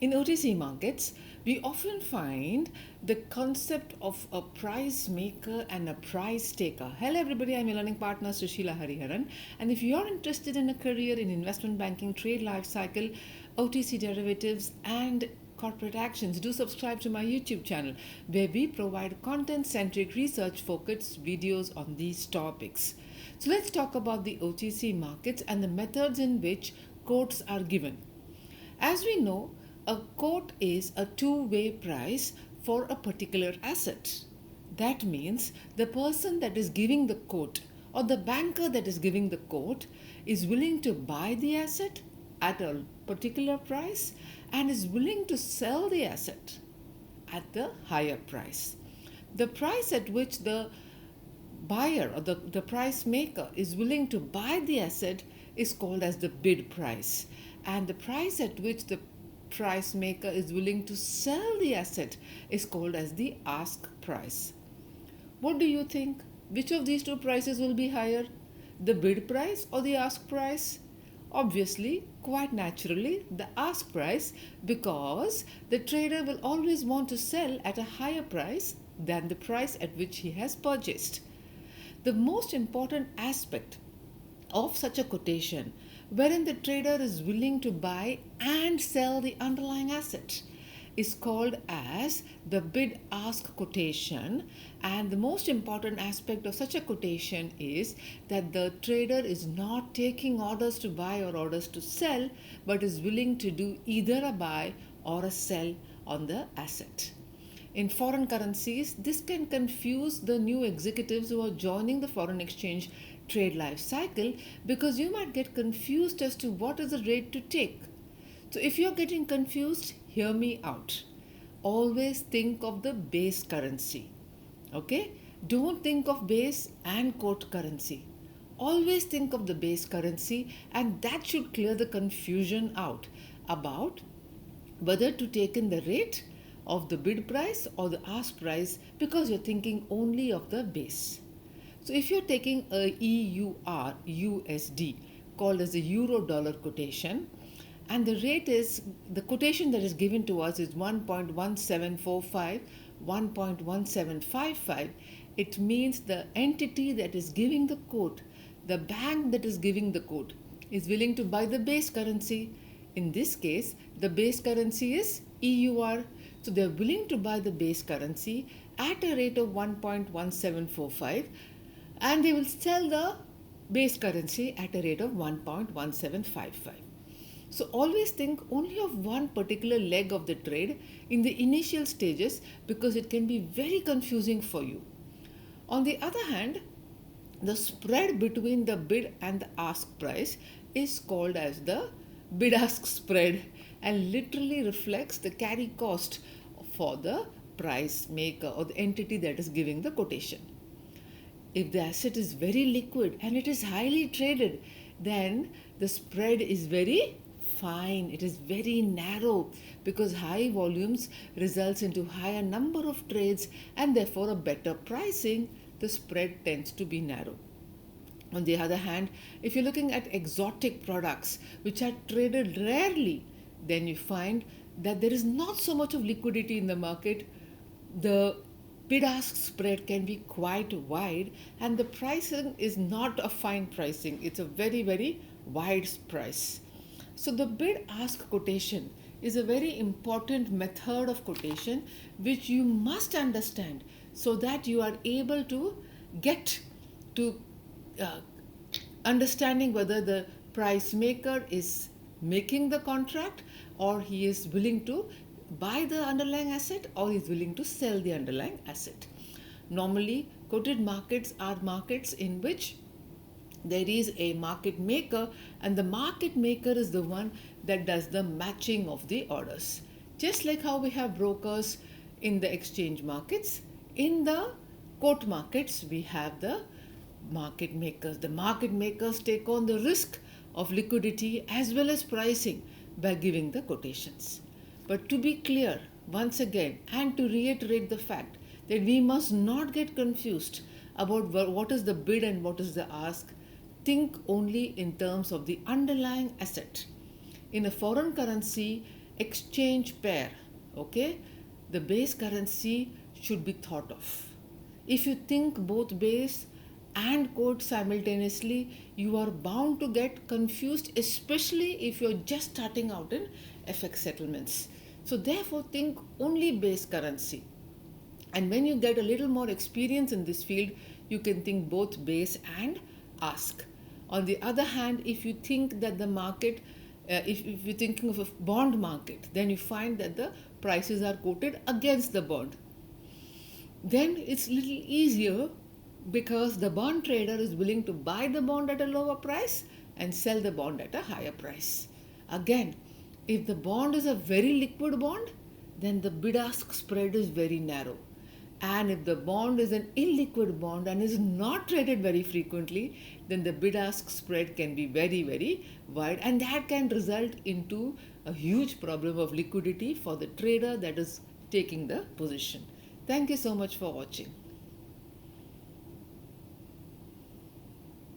In OTC markets, we often find the concept of a price maker and a price taker. Hello, everybody. I'm your learning partner, Sushila Hariharan. And if you're interested in a career in investment banking, trade life cycle, OTC derivatives, and corporate actions, do subscribe to my YouTube channel where we provide content centric, research focused videos on these topics. So, let's talk about the OTC markets and the methods in which quotes are given. As we know, a quote is a two-way price for a particular asset. That means the person that is giving the quote or the banker that is giving the quote is willing to buy the asset at a particular price and is willing to sell the asset at the higher price. The price at which the buyer or the price maker is willing to buy the asset is called as the bid price, and the price at which the price maker is willing to sell the asset is called as the ask price. What do you think? Which of these two prices will be higher? The bid price or the ask price? Obviously, quite naturally, the ask price, because the trader will always want to sell at a higher price than the price at which he has purchased. The most important aspect of such a quotation, wherein the trader is willing to buy and sell the underlying asset, is called as the bid ask quotation. And the most important aspect of such a quotation is that the trader is not taking orders to buy or orders to sell, but is willing to do either a buy or a sell on the asset. In foreign currencies, this can confuse the new executives who are joining the foreign exchange trade life cycle, because you might get confused as to what is the rate to take. So, if you're getting confused, hear me out. Always think of the base currency. Okay? Don't think of base and quote currency. Always think of the base currency, and that should clear the confusion out about whether to take in the rate of the bid price or the ask price, because you're thinking only of the base. So if you're taking a EUR USD called as the euro dollar quotation, and the rate is, the quotation that is given to us is 1.1745, 1.1755, it means the entity that is giving the quote, the bank that is giving the quote, is willing to buy the base currency. In this case, the base currency is EUR. So they are willing to buy the base currency at a rate of 1.1745, and they will sell the base currency at a rate of 1.1755. So always think only of one particular leg of the trade in the initial stages, because it can be very confusing for you. On the other hand, the spread between the bid and the ask price is called as the bid ask spread, and literally reflects the carry cost for the price maker or the entity that is giving the quotation. If the asset is very liquid and it is highly traded, then the spread is very fine, it is very narrow, because high volumes results into higher number of trades and therefore a better pricing. The spread tends to be narrow. On the other hand, if you're looking at exotic products which are traded rarely, then you find that there is not so much of liquidity in the market. The bid ask spread can be quite wide, and the pricing is not a fine pricing, it's a very, very wide price. So, the bid ask quotation is a very important method of quotation which you must understand, so that you are able to get to uh, understanding whether the price maker is making the contract, or he is willing to buy the underlying asset, or he is willing to sell the underlying asset. Normally, quoted markets are markets in which there is a market maker, and the market maker is the one that does the matching of the orders. Just like how we have brokers in the exchange markets, in the quote markets we have the market makers. The market makers take on the risk of liquidity as well as pricing by giving the quotations. But to be clear, once again, and to reiterate the fact that we must not get confused about what is the bid and what is the ask, think only in terms of the underlying asset. In a foreign currency, exchange pair, okay, the base currency should be thought of. If you think both base and quote simultaneously, you are bound to get confused, especially if you're just starting out in FX settlements. So, therefore, think only base currency. And when you get a little more experience in this field, you can think both base and ask. On the other hand, if you think that the market, if you're thinking of a bond market, then you find that the prices are quoted against the bond. Then it's little easier because the bond trader is willing to buy the bond at a lower price and sell the bond at a higher price. Again, if the bond is a very liquid bond, then the bid ask spread is very narrow. And if the bond is an illiquid bond and is not traded very frequently, then the bid ask spread can be very, very wide, and that can result into a huge problem of liquidity for the trader that is taking the position. Thank you so much for watching.